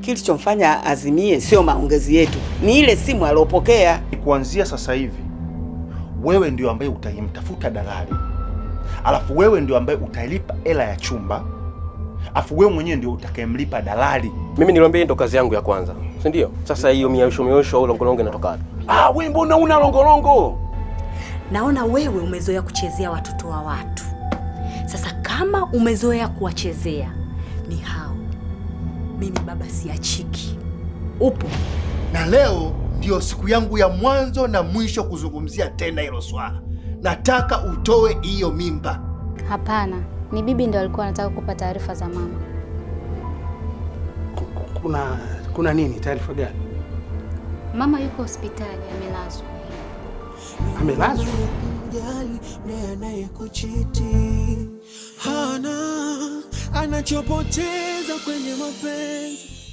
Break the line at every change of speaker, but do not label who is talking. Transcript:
Kilichomfanya azimie sio maongezi yetu, ni ile simu aliyopokea.
Kuanzia sasa hivi wewe ndio ambaye utamtafuta dalali, alafu wewe ndio ambaye utalipa hela ya chumba, alafu wewe mwenyewe ndio utakayemlipa dalali.
Mimi niliambia ndo kazi yangu ya kwanza, si ndio? Sasa hiyo miosho au longolongo inatoka wapi?
Wewe mbona una longolongo?
Naona wewe umezoea kuchezea watoto wa watu. Sasa kama umezoea kuwachezea ni hao, mimi baba siachiki. Upo.
Na leo ndio siku yangu ya mwanzo na mwisho kuzungumzia tena hilo swala. Nataka utoe hiyo mimba.
Hapana, ni bibi ndo alikuwa anataka kukupa taarifa za mama.
Kuna nini? Taarifa gani?
Mama yuko hospitali, amelazwa.
Amelazwa?
Hana anachopoteza kwenye mapenzi.